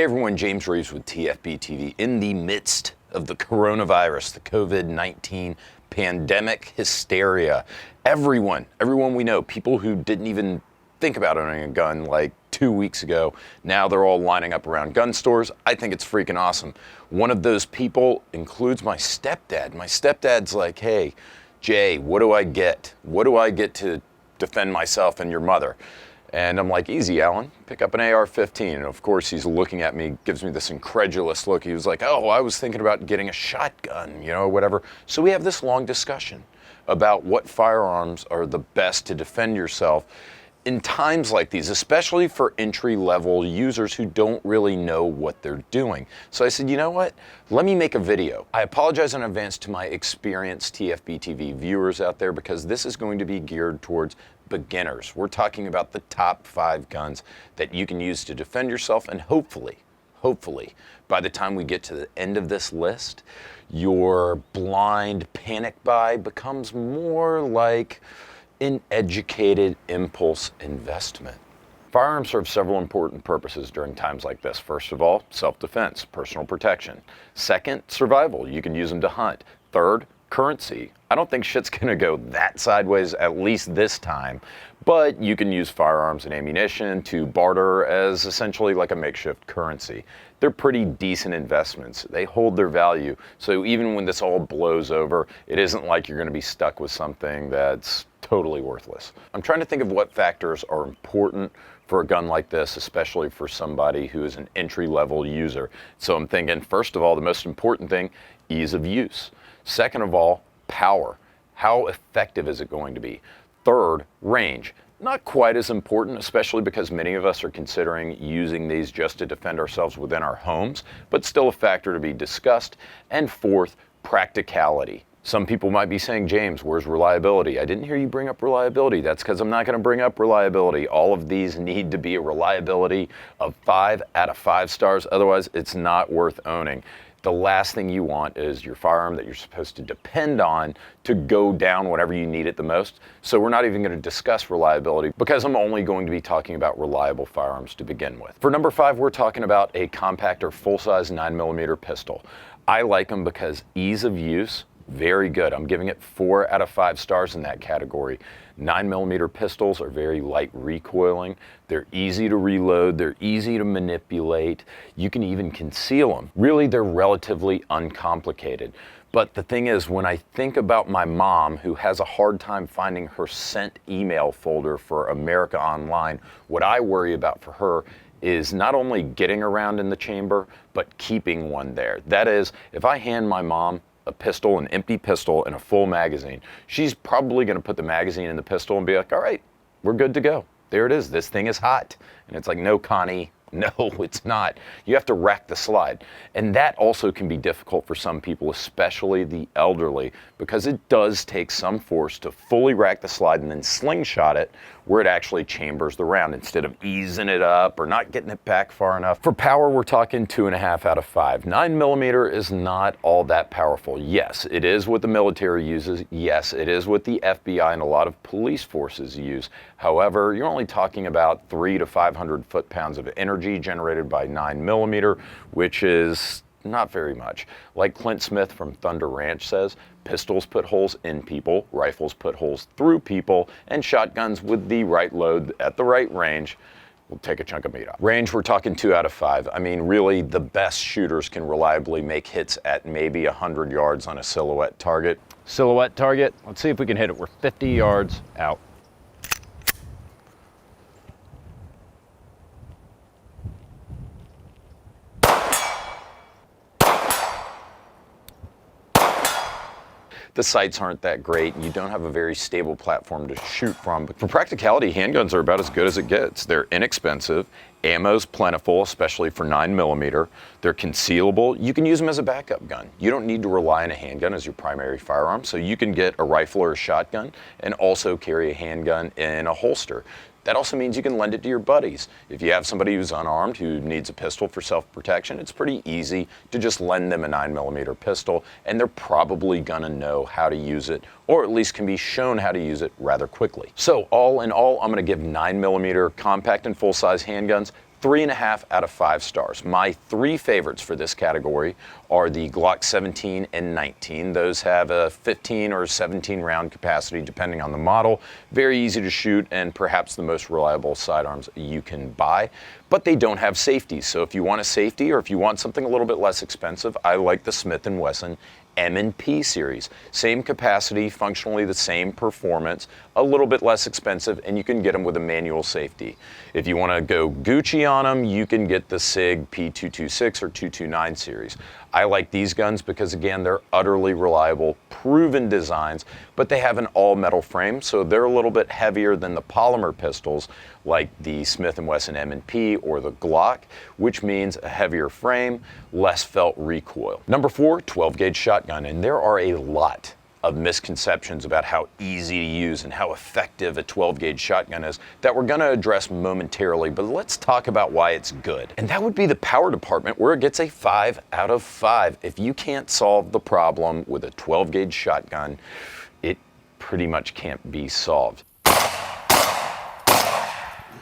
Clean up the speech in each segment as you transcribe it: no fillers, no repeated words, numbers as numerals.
Hey everyone, James Reeves with TFBTV. In the midst of the coronavirus, the COVID-19 pandemic hysteria, everyone we know, people who didn't even think about owning a gun like 2 weeks ago, now they're all lining up around gun stores. I think it's freaking awesome. One of those people includes my stepdad. My stepdad's like, hey, Jay, what do I get? What do I get to defend myself and your mother? And I'm like, easy, Alan, pick up an AR-15. And of course, he's looking at me, gives me this incredulous look. He was like, oh, I was thinking about getting a shotgun, whatever. So we have this long discussion about what firearms are the best to defend yourself in times like these, especially for entry-level users who don't really know what they're doing. So I said, you know what? Let me make a video. I apologize in advance to my experienced TFBTV viewers out there because this is going to be geared towards beginners. We're talking about the top 5 guns that you can use to defend yourself, and hopefully, by the time we get to the end of this list, your blind panic buy becomes more like an educated impulse investment. Firearms serve several important purposes during times like this. First of all, self-defense, personal protection. Second, survival. You can use them to hunt. Third, currency. I don't think shit's gonna go that sideways, at least this time, but you can use firearms and ammunition to barter as essentially like a makeshift currency. They're pretty decent investments. They hold their value. So even when this all blows over, it isn't like you're gonna be stuck with something that's totally worthless. I'm trying to think of what factors are important for a gun like this, especially for somebody who is an entry-level user. So I'm thinking, first of all, the most important thing, ease of use. Second of all, power. How effective is it going to be? Third, range. Not quite as important, especially because many of us are considering using these just to defend ourselves within our homes, but still a factor to be discussed. And fourth, practicality. Some people might be saying, James, where's reliability? I didn't hear you bring up reliability. That's because I'm not going to bring up reliability. All of these need to be a reliability of 5 out of 5 stars. Otherwise, it's not worth owning. The last thing you want is your firearm that you're supposed to depend on to go down whenever you need it the most. So we're not even going to discuss reliability because I'm only going to be talking about reliable firearms to begin with. For number 5, we're talking about a compact or full-size 9mm pistol. I like them because ease of use, very good. I'm giving it 4 out of 5 stars in that category. 9mm pistols are very light recoiling. They're easy to reload. They're easy to manipulate. You can even conceal them. Really, they're relatively uncomplicated. But the thing is, when I think about my mom, who has a hard time finding her sent email folder for America Online, what I worry about for her is not only getting around in the chamber, but keeping one there. That is, if I hand my mom a pistol, an empty pistol, and a full magazine, she's probably going to put the magazine in the pistol and be like, all right, we're good to go. There it is. This thing is hot. And it's like, no, Connie, no, it's not. You have to rack the slide. And that also can be difficult for some people, especially the elderly, because it does take some force to fully rack the slide and then slingshot it where it actually chambers the round instead of easing it up or not getting it back far enough. For power, we're talking 2.5 out of 5. 9mm is not all that powerful. Yes, it is what the military uses. Yes, it is what the FBI and a lot of police forces use. However, you're only talking about 300 to 500 foot-pounds of energy generated by 9mm, which is not very much. Like Clint Smith from Thunder Ranch says, pistols put holes in people, rifles put holes through people, and shotguns with the right load at the right range will take a chunk of meat off. Range, we're talking 2 out of 5. I mean, really, the best shooters can reliably make hits at maybe 100 yards on a silhouette target. Silhouette target, let's see if we can hit it. We're 50 yards out. The sights aren't that great, and you don't have a very stable platform to shoot from. But for practicality, handguns are about as good as it gets. They're inexpensive, ammo's plentiful, especially for 9mm. They're concealable. You can use them as a backup gun. You don't need to rely on a handgun as your primary firearm, so you can get a rifle or a shotgun and also carry a handgun in a holster. That also means you can lend it to your buddies. If you have somebody who's unarmed who needs a pistol for self-protection, it's pretty easy to just lend them a 9mm pistol, and they're probably gonna know how to use it, or at least can be shown how to use it rather quickly. So all in all, I'm gonna give 9mm compact and full-size handguns 3.5 out of 5 stars. My 3 favorites for this category are the Glock 17 and 19. Those have a 15 or 17 round capacity depending on the model. Very easy to shoot and perhaps the most reliable sidearms you can buy. But they don't have safety. So if you want a safety or if you want something a little bit less expensive, I like the Smith & Wesson M&P series. Same capacity, functionally the same performance, a little bit less expensive, and you can get them with a manual safety. If you want to go Gucci on them, you can get the SIG P226 or 229 series. I like these guns because, again, they're utterly reliable, proven designs, but they have an all-metal frame, so they're a little bit heavier than the polymer pistols like the Smith & Wesson M&P or the Glock, which means a heavier frame, less felt recoil. Number 4, 12-gauge shotgun, and there are a lot of misconceptions about how easy to use and how effective a 12-gauge shotgun is that we're going to address momentarily, but let's talk about why it's good. And that would be the power department, where it gets a 5 out of 5. If you can't solve the problem with a 12-gauge shotgun, it pretty much can't be solved.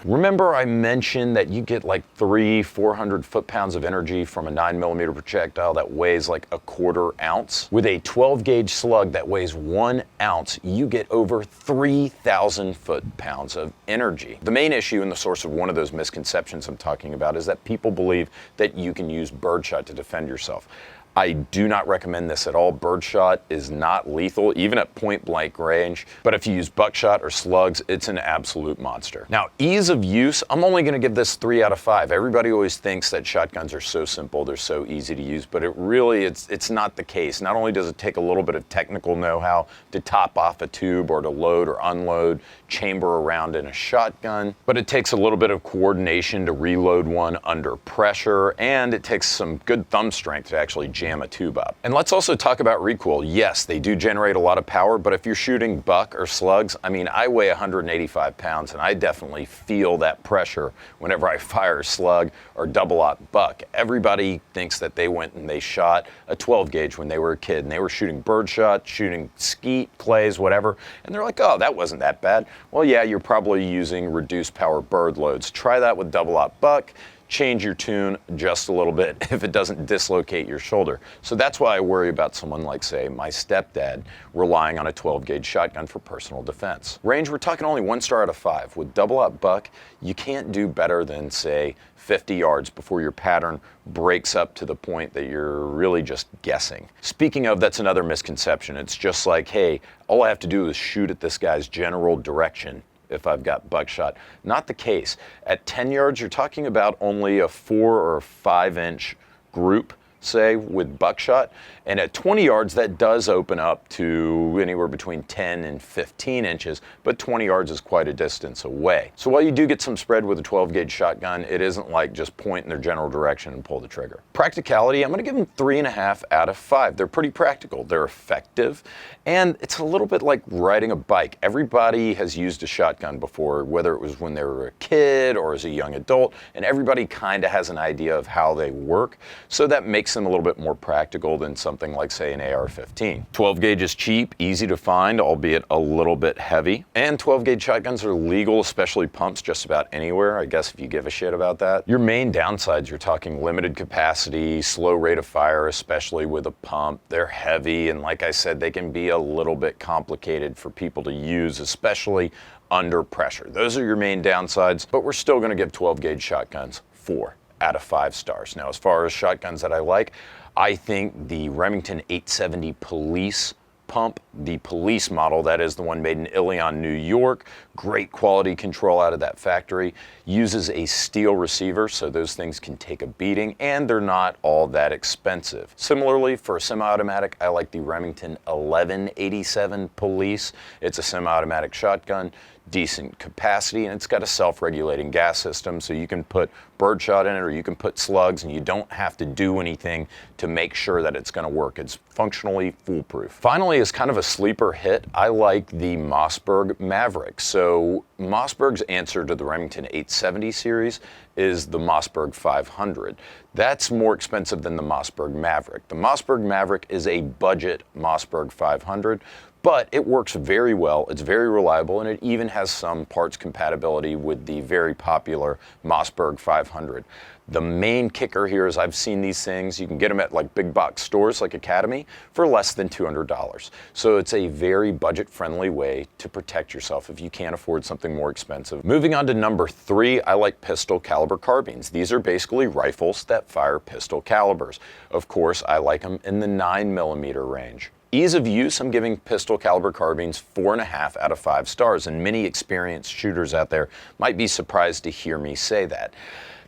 Remember I mentioned that you get like 400 foot-pounds of energy from a 9mm projectile that weighs like a quarter ounce? With a 12-gauge slug that weighs 1 ounce, you get over 3,000 foot-pounds of energy. The main issue and the source of one of those misconceptions I'm talking about is that people believe that you can use birdshot to defend yourself. I do not recommend this at all. Birdshot is not lethal, even at point-blank range. But if you use buckshot or slugs, it's an absolute monster. Now, ease of use, I'm only going to give this 3 out of 5. Everybody always thinks that shotguns are so simple, they're so easy to use, but it's not the case. Not only does it take a little bit of technical know-how to top off a tube or to load or unload chamber around in a shotgun, but it takes a little bit of coordination to reload one under pressure, and it takes some good thumb strength to actually jam a tube up. And let's also talk about recoil. Yes, they do generate a lot of power, but if you're shooting buck or slugs, I mean, I weigh 185 pounds and I definitely feel that pressure whenever I fire a slug or double-aught buck. Everybody thinks that they went and they shot a 12 gauge when they were a kid and they were shooting birdshot, shooting skeet, clays, whatever, and they're like, oh, that wasn't that bad. Well, yeah, you're probably using reduced power bird loads. Try that with double-aught buck. Change your tune just a little bit if it doesn't dislocate your shoulder. So that's why I worry about someone like, say, my stepdad relying on a 12-gauge shotgun for personal defense. Range, we're talking only 1 star out of 5. With double-aught buck, you can't do better than, say, 50 yards before your pattern breaks up to the point that you're really just guessing. Speaking of, that's another misconception. It's just like, hey, all I have to do is shoot at this guy's general direction if I've got buckshot. Not the case. At 10 yards, you're talking about only a 4 or 5 inch group, say, with buckshot. And at 20 yards, that does open up to anywhere between 10 and 15 inches, but 20 yards is quite a distance away. So while you do get some spread with a 12-gauge shotgun, it isn't like just point in their general direction and pull the trigger. Practicality, I'm gonna give them 3.5 out of 5. They're pretty practical, they're effective, and it's a little bit like riding a bike. Everybody has used a shotgun before, whether it was when they were a kid or as a young adult, and everybody kind of has an idea of how they work, so that makes them a little bit more practical than something like, say, an AR-15. 12 gauge is cheap, easy to find, albeit a little bit heavy. And 12 gauge shotguns are legal, especially pumps, just about anywhere, I guess, if you give a shit about that. Your main downsides, you're talking limited capacity, slow rate of fire, especially with a pump. They're heavy, and like I said, they can be a little bit complicated for people to use, especially under pressure. Those are your main downsides, but we're still gonna give 12 gauge shotguns 4 out of 5 stars. Now, as far as shotguns that I like, I think the Remington 870 Police pump, the police model, that is the one made in Ilion, New York, great quality control out of that factory, uses a steel receiver so those things can take a beating, and they're not all that expensive. Similarly, for a semi-automatic, I like the Remington 1187 Police. It's a semi-automatic shotgun, decent capacity, and it's got a self-regulating gas system, so you can put birdshot in it or you can put slugs, and you don't have to do anything to make sure that it's going to work. It's functionally foolproof. Finally, as kind of a sleeper hit, I like the Mossberg Maverick. So Mossberg's answer to the Remington 870 series is the Mossberg 500. That's more expensive than the Mossberg Maverick. The Mossberg Maverick is a budget Mossberg 500, but it works very well. It's very reliable, and it even has some parts compatibility with the very popular Mossberg 500. The main kicker here is I've seen these things, you can get them at like big box stores like Academy for less than $200. So it's a very budget-friendly way to protect yourself if you can't afford something more expensive. Moving on to number 3, I like pistol caliber carbines. These are basically rifles that fire pistol calibers. Of course, I like them in the 9mm range. Ease of use, I'm giving pistol caliber carbines 4.5 out of 5 stars, and many experienced shooters out there might be surprised to hear me say that.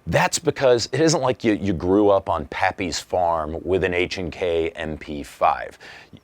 That's because it isn't like you grew up on Pappy's farm with an H&K MP5.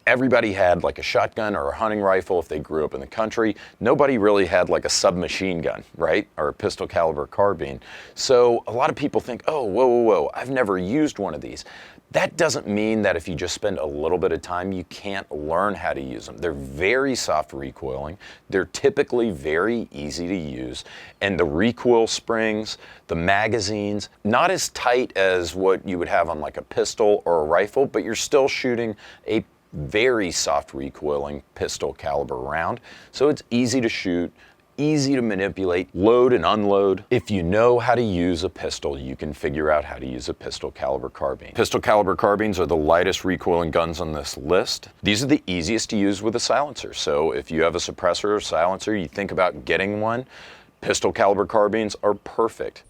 Everybody had like a shotgun or a hunting rifle if they grew up in the country. Nobody really had like a submachine gun, right? Or a pistol caliber carbine. So a lot of people think, oh, whoa, I've never used one of these. That doesn't mean that if you just spend a little bit of time, you can't learn how to use them. They're very soft recoiling. They're typically very easy to use. And the recoil springs, the magazines, not as tight as what you would have on like a pistol or a rifle, but you're still shooting a very soft recoiling pistol caliber round. So it's easy to shoot, easy to manipulate, load and unload. If you know how to use a pistol, you can figure out how to use a pistol caliber carbine. Pistol caliber carbines are the lightest recoiling guns on this list. These are the easiest to use with a silencer. So if you have a suppressor or silencer, you think about getting one, pistol caliber carbines are perfect.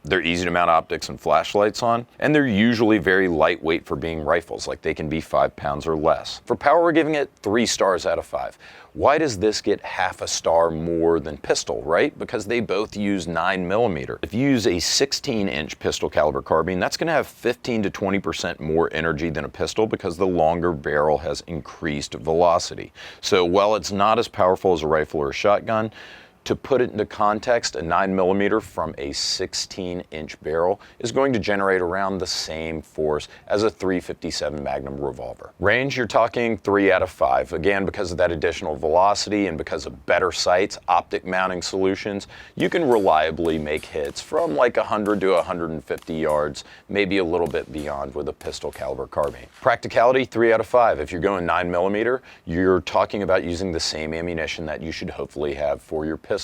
They're easy to mount optics and flashlights on, and they're usually very lightweight for being rifles, like they can be 5 pounds or less. For power, we're giving it 3 stars out of 5. Why does this get half a star more than pistol, right? Because they both use 9mm. If you use a 16-inch pistol caliber carbine, that's gonna have 15 to 20% more energy than a pistol because the longer barrel has increased velocity. So while it's not as powerful as a rifle or a shotgun, to put it into context, a 9mm from a 16-inch barrel is going to generate around the same force as a .357 Magnum revolver. Range, you're talking 3 out of 5. Again, because of that additional velocity and because of better sights, optic mounting solutions, you can reliably make hits from like 100 to 150 yards, maybe a little bit beyond with a pistol caliber carbine. Practicality, 3 out of 5. If you're going 9mm, you're talking about using the same ammunition that you should hopefully have for your pistol.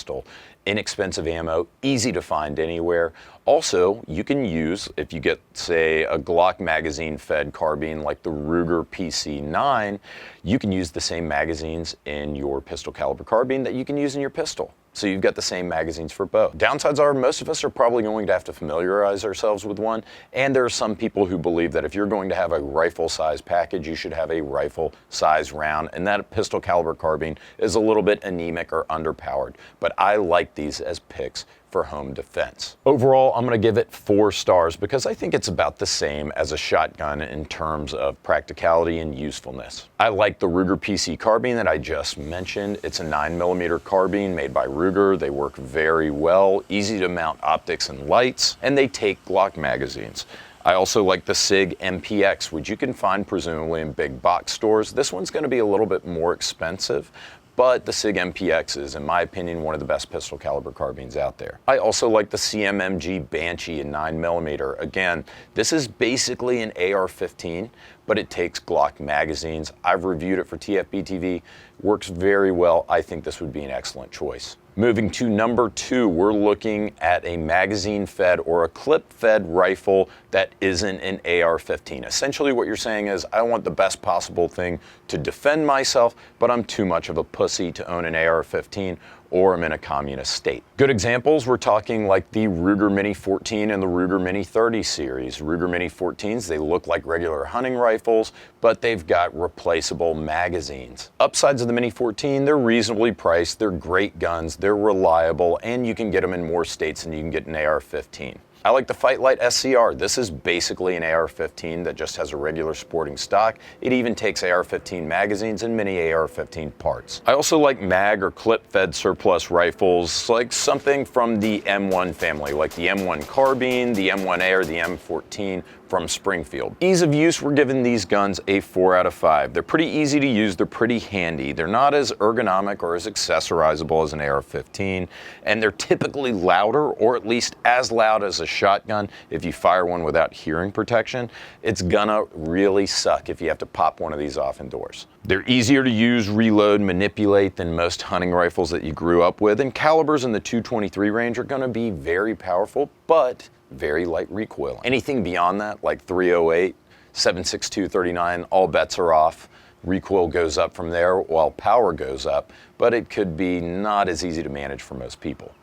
Inexpensive ammo, easy to find anywhere. Also, you can use, if you get, say, a Glock magazine-fed carbine like the Ruger PC9, you can use the same magazines in your pistol caliber carbine that you can use in your pistol. So you've got the same magazines for both. Downsides are most of us are probably going to have to familiarize ourselves with one, and there are some people who believe that if you're going to have a rifle-size package, you should have a rifle-size round, and that pistol caliber carbine is a little bit anemic or underpowered. But I like these as picks for home defense. Overall, I'm gonna give it 4 stars because I think it's about the same as a shotgun in terms of practicality and usefulness. I like the Ruger PC carbine that I just mentioned. It's a 9mm carbine made by Ruger. They work very well, easy to mount optics and lights, and they take Glock magazines. I also like the SIG MPX, which you can find presumably in big box stores. This one's gonna be a little bit more expensive, but the SIG MPX is, in my opinion, one of the best pistol caliber carbines out there. I also like the CMMG Banshee in 9mm. Again, this is basically an AR-15, but it takes Glock magazines. I've reviewed it for TFBTV, works very well. I think this would be an excellent choice. Moving to number 2, we're looking at a magazine-fed or a clip-fed rifle that isn't an AR-15. Essentially what you're saying is, I want the best possible thing to defend myself, but I'm too much of a pussy to own an AR-15, or I'm in a communist state. Good examples, we're talking like the Ruger Mini 14 and the Ruger Mini 30 series. Ruger Mini 14s, they look like regular hunting rifles, but they've got replaceable magazines. Upsides of the Mini 14, they're reasonably priced, they're great guns, they're reliable, and you can get them in more states than you can get an AR-15. I like the Fight Light SCR. This is basically an AR-15 that just has a regular sporting stock. It even takes AR-15 magazines and many AR-15 parts. I also like mag or clip-fed surplus rifles, like something from the M1 family, like the M1 Carbine, the M1A, or the M14 from Springfield. Ease of use, we're giving these guns a 4 out of 5. They're pretty easy to use, they're pretty handy. They're not as ergonomic or as accessorizable as an AR-15, and they're typically louder, or at least as loud as a shotgun. If you fire one without hearing protection, it's gonna really suck if you have to pop one of these off indoors. They're easier to use, reload, manipulate than most hunting rifles that you grew up with, and calibers in the 223 range are gonna be very powerful, but very light recoil. Anything beyond that, like 308, 7.62 39, all bets are off. Recoil goes up from there while power goes up, but it could be not as easy to manage for most people.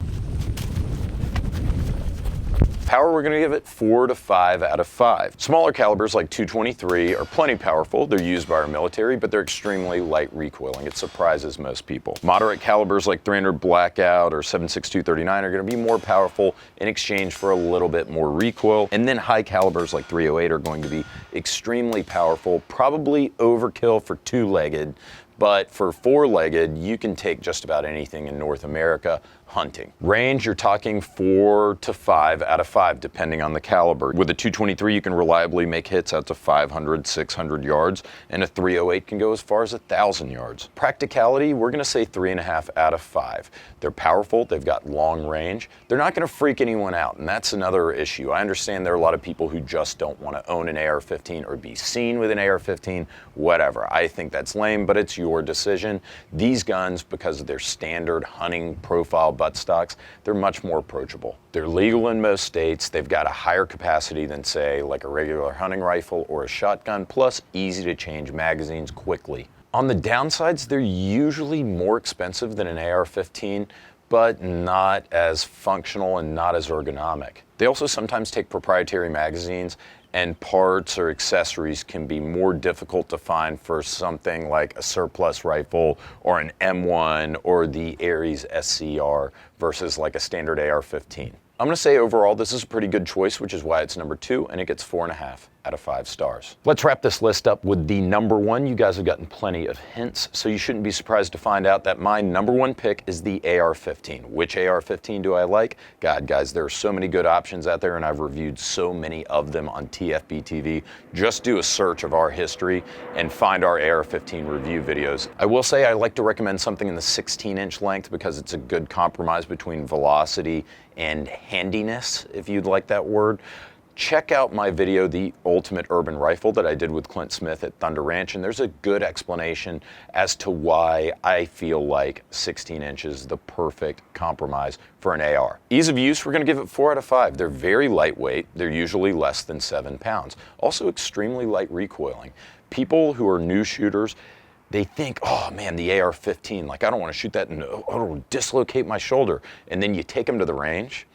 Power, we're going to give it 4 to 5 out of 5. Smaller calibers like 223 are plenty powerful. They're used by our military, but they're extremely light recoiling. It surprises most people. Moderate calibers like 300 Blackout or 7.62 39 are going to be more powerful in exchange for a little bit more recoil. And then high calibers like 308 are going to be extremely powerful, probably overkill for two-legged, but for four-legged, you can take just about anything in North America hunting. Range, you're talking 4 to 5 out of 5, depending on the caliber. With a 223, you can reliably make hits out to 500, 600 yards, and a 308 can go as far as 1,000 yards. Practicality, we're gonna say 3.5 out of 5. They're powerful, they've got long range. They're not gonna freak anyone out, and that's another issue. I understand there are a lot of people who just don't wanna own an AR-15 or be seen with an AR-15, whatever. I think that's lame, but it's your decision. These guns, because of their standard hunting profile buttstocks, they're much more approachable. They're legal in most states. They've got a higher capacity than, say, like a regular hunting rifle or a shotgun, plus easy to change magazines quickly. On the downsides, they're usually more expensive than an AR-15, but not as functional and not as ergonomic. They also sometimes take proprietary magazines, and parts or accessories can be more difficult to find for something like a surplus rifle or an M1 or the Ares SCR versus like a standard AR-15. I'm gonna say overall this is a pretty good choice, which is why it's number 2, and it gets 4.5 out of 5 stars. Let's wrap this list up with the number 1. You guys have gotten plenty of hints, so you shouldn't be surprised to find out that my number 1 pick is the AR-15. Which AR-15 do I like? God, guys, there are so many good options out there, and I've reviewed so many of them on TFBTV. Just do a search of our history and find our AR-15 review videos. I will say I like to recommend something in the 16-inch length because it's a good compromise between velocity and handiness, if you'd like that word. Check out my video, The Ultimate Urban Rifle, that I did with Clint Smith at Thunder Ranch, and there's a good explanation as to why I feel like 16 inches is the perfect compromise for an AR. Ease of use, we're gonna give it 4 out of 5. They're very lightweight. They're usually less than 7 pounds. Also extremely light recoiling. People who are new shooters, they think, oh man, the AR-15, like I don't wanna shoot that and it'll dislocate my shoulder. And then you take them to the range,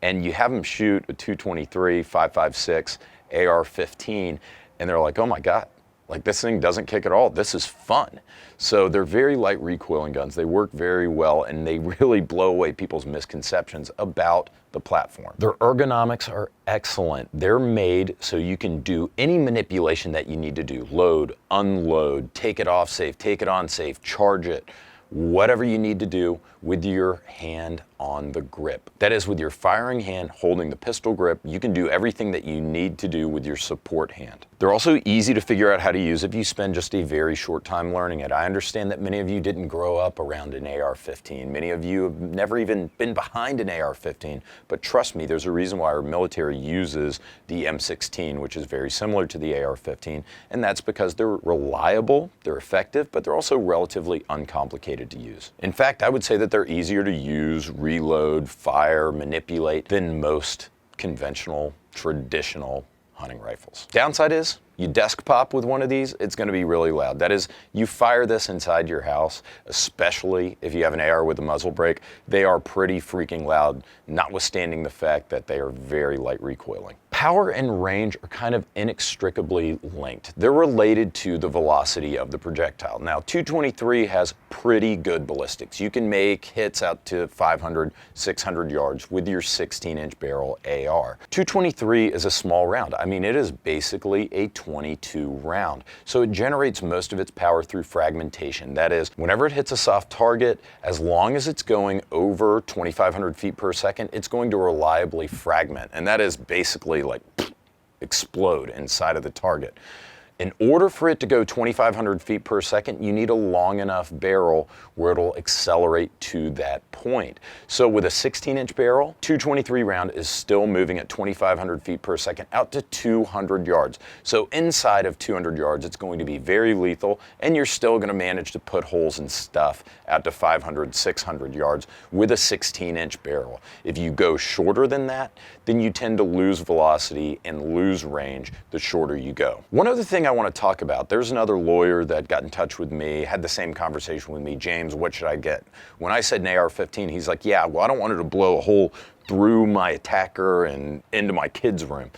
and you have them shoot a 223, 5.56 AR-15, and they're like, oh my God, like this thing doesn't kick at all. This is fun. So they're very light recoiling guns. They work very well, and they really blow away people's misconceptions about the platform. Their ergonomics are excellent. They're made so you can do any manipulation that you need to do. Load, unload, take it off safe, take it on safe, charge it, whatever you need to do with your hand on the grip. That is, with your firing hand holding the pistol grip, you can do everything that you need to do with your support hand. They're also easy to figure out how to use if you spend just a very short time learning it. I understand that many of you didn't grow up around an AR-15. Many of you have never even been behind an AR-15, but trust me, there's a reason why our military uses the M16, which is very similar to the AR-15, and that's because they're reliable, they're effective, but they're also relatively uncomplicated to use. In fact, I would say that they're easier to use, reload, fire, manipulate than most conventional, traditional hunting rifles. Downside is, you desk pop with one of these, it's gonna be really loud. That is, you fire this inside your house, especially if you have an AR with a muzzle brake, they are pretty freaking loud, notwithstanding the fact that they are very light recoiling. Power and range are kind of inextricably linked. They're related to the velocity of the projectile. Now, 223 has pretty good ballistics. You can make hits out to 500, 600 yards with your 16-inch barrel AR. 223 is a small round. I mean, it is basically a 22 round. So it generates most of its power through fragmentation. That is, whenever it hits a soft target, as long as it's going over 2,500 feet per second, it's going to reliably fragment. And that is basically like, explode inside of the target. In order for it to go 2,500 feet per second, you need a long enough barrel where it'll accelerate to that point. So with a 16-inch barrel, 223 round is still moving at 2,500 feet per second out to 200 yards. So inside of 200 yards, it's going to be very lethal, and you're still going to manage to put holes and stuff out to 500, 600 yards with a 16-inch barrel. If you go shorter than that, then you tend to lose velocity and lose range the shorter you go. One other thing I want to talk about, there's another lawyer that got in touch with me, had the same conversation with me. James, what should I get? When I said an AR-15, he's like, yeah, well, I don't want it to blow a hole through my attacker and into my kid's room.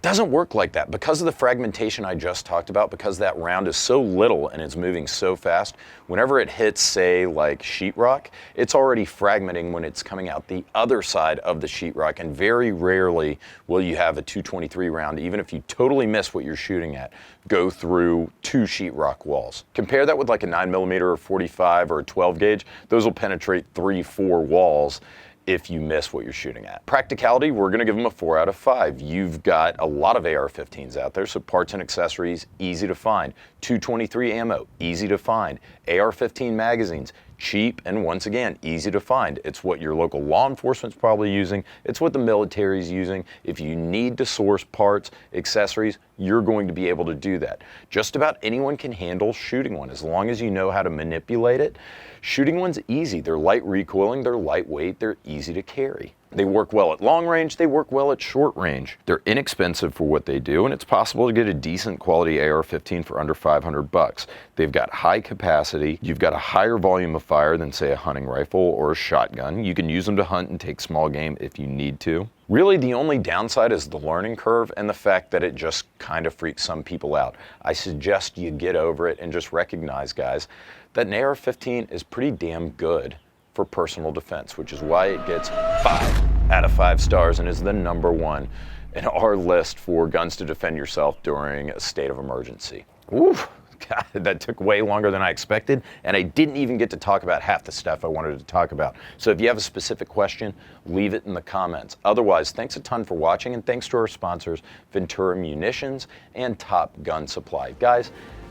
Doesn't work like that. Because of the fragmentation I just talked about, because that round is so little and it's moving so fast, whenever it hits, say, like sheetrock, it's already fragmenting when it's coming out the other side of the sheetrock, and very rarely will you have a 223 round, even if you totally miss what you're shooting at, go through 2 sheetrock walls. Compare that with like a 9mm or 45 or a 12 gauge. Those will penetrate 3, 4 walls if you miss what you're shooting at. Practicality, we're gonna give them a 4 out of 5. You've got a lot of AR-15s out there, so parts and accessories, easy to find. 223 ammo, easy to find. AR-15 magazines, cheap, and once again, easy to find. It's what your local law enforcement's probably using. It's what the military's using. If you need to source parts, accessories, you're going to be able to do that. Just about anyone can handle shooting one as long as you know how to manipulate it. Shooting one's easy. They're light recoiling, they're lightweight, they're easy to carry. They work well at long range, they work well at short range. They're inexpensive for what they do, and it's possible to get a decent quality AR-15 for under 500 bucks. They've got high capacity, you've got a higher volume of fire than say a hunting rifle or a shotgun. You can use them to hunt and take small game if you need to. Really, the only downside is the learning curve and the fact that it just kind of freaks some people out. I suggest you get over it and just recognize, guys, that an AR-15 is pretty damn good for personal defense, which is why it gets 5 out of 5 stars and is the #1 in our list for guns to defend yourself during a state of emergency. Oof. God, that took way longer than I expected, and I didn't even get to talk about half the stuff I wanted to talk about. So if you have a specific question, leave it in the comments. Otherwise, thanks a ton for watching, and thanks to our sponsors, Ventura Munitions and Top Gun Supply. Guys,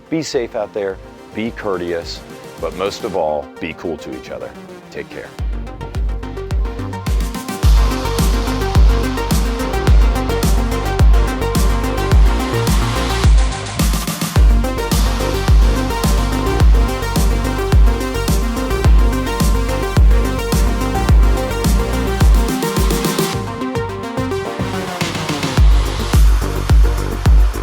be safe out there, be courteous, but most of all, be cool to each other. Take care.